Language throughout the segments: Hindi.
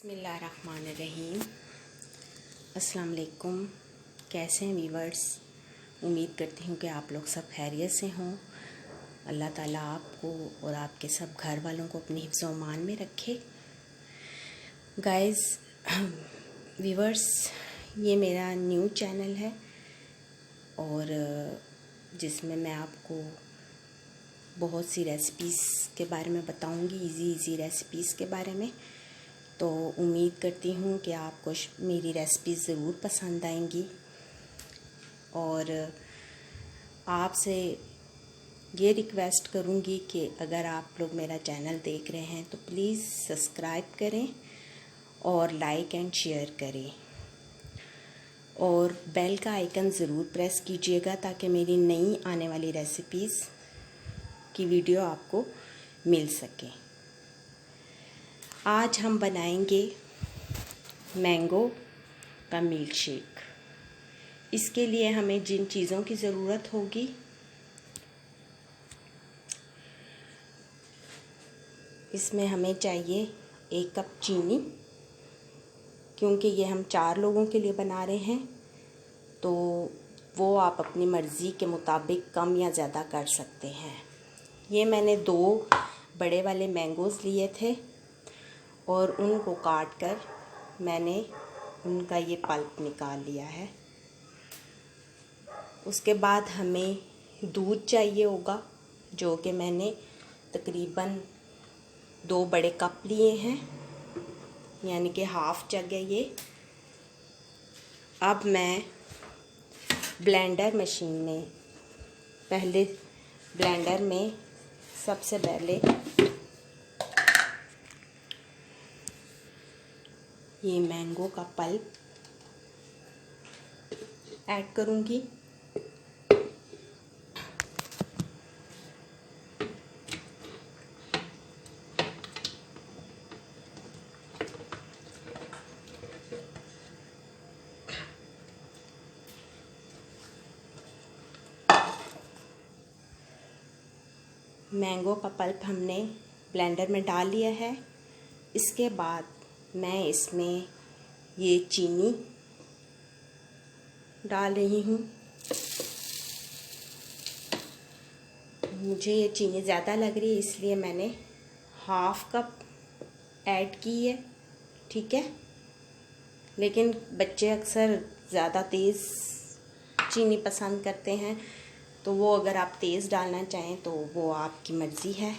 बिस्मिल्लाहिर्रहमानिर्रहीम। अस्सलाम वालेकुम। कैसे हैं वीवर्स? उम्मीद करती हूँ कि आप लोग सब खैरियत से हों। अल्लाह ताला आपको और आपके सब घर वालों को अपने हिफ्ज़ व अमान में रखे। गाइस वीवर्स, ये मेरा न्यू चैनल है और जिसमें मैं आपको बहुत सी रेसिपीज़ के बारे में बताऊंगी, इजी रेसिपीज़ के बारे में। तो उम्मीद करती हूँ कि आपको मेरी रेसिपीज़ ज़रूर पसंद आएंगी और आपसे ये रिक्वेस्ट करूँगी कि अगर आप लोग मेरा चैनल देख रहे हैं तो प्लीज़ सब्सक्राइब करें और लाइक एंड शेयर करें और बेल का आइकन ज़रूर प्रेस कीजिएगा ताकि मेरी नई आने वाली रेसिपीज़ की वीडियो आपको मिल सके। आज हम बनाएंगे मैंगो का मिल्क शेक। इसके लिए हमें जिन चीज़ों की ज़रूरत होगी, इसमें हमें चाहिए 1 कप चीनी, क्योंकि ये हम 4 लोगों के लिए बना रहे हैं तो वो आप अपनी मर्ज़ी के मुताबिक कम या ज़्यादा कर सकते हैं। ये मैंने 2 बड़े वाले मैंगोज़ लिए थे और उनको काट कर मैंने उनका ये पल्प निकाल लिया है। उसके बाद हमें दूध चाहिए होगा, जो कि मैंने तकरीबन 2 बड़े कप लिए हैं, यानी कि हाफ़ जग है ये। अब मैं ब्लेंडर मशीन में सबसे पहले ये मैंगो का पल्प ऐड करूँगी। मैंगो का पल्प हमने ब्लेंडर में डाल लिया है। इसके बाद मैं इसमें ये चीनी डाल रही हूँ। मुझे ये चीनी ज़्यादा लग रही है इसलिए मैंने हाफ़ कप ऐड की है, ठीक है। लेकिन बच्चे अक्सर ज़्यादा तेज़ चीनी पसंद करते हैं, तो वो अगर आप तेज़ डालना चाहें तो वो आपकी मर्ज़ी है।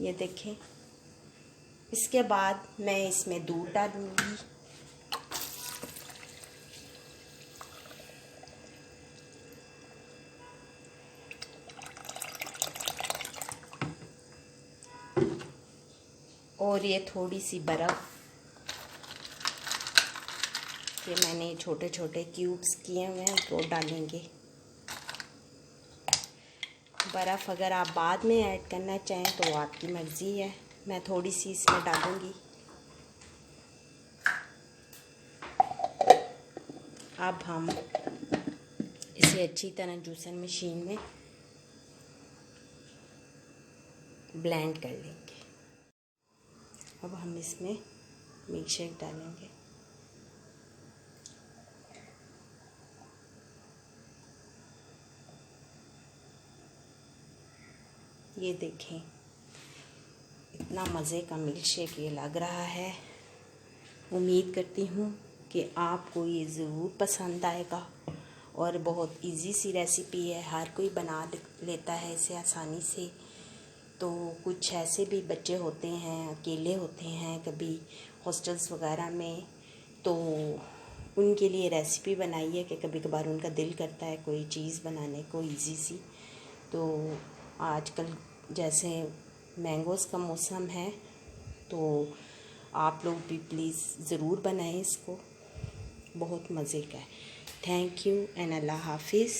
ये देखें। इसके बाद मैं इसमें दूध डालूँगी। और ये थोड़ी सी बर्फ़ के मैंने छोटे छोटे क्यूब्स किए हुए हैं वो डालेंगे। बर्फ़ अगर आप बाद में ऐड करना चाहें तो आपकी मर्ज़ी है। मैं थोड़ी सी इसमें डालूँगी। अब हम इसे अच्छी तरह जूसर मशीन में ब्लेंड कर लेंगे। अब हम इसमें मिल्क शेक डालेंगे। ये देखें, इतना मज़े का मिल्क शेक ये लग रहा है। उम्मीद करती हूँ कि आपको ये ज़रूर पसंद आएगा और बहुत इजी सी रेसिपी है, हर कोई बना लेता है इसे आसानी से। तो कुछ ऐसे भी बच्चे होते हैं, अकेले होते हैं कभी हॉस्टल्स वगैरह में, तो उनके लिए रेसिपी बनाई है कि कभी कभार उनका दिल करता है कोई चीज़ बनाने को इजी सी। तो आजकल जैसे मैंगोज़ का मौसम है तो आप लोग भी प्लीज़ ज़रूर बनाएं इसको, बहुत मज़े का है। थैंक यू एंड अल्लाह हाफिज़।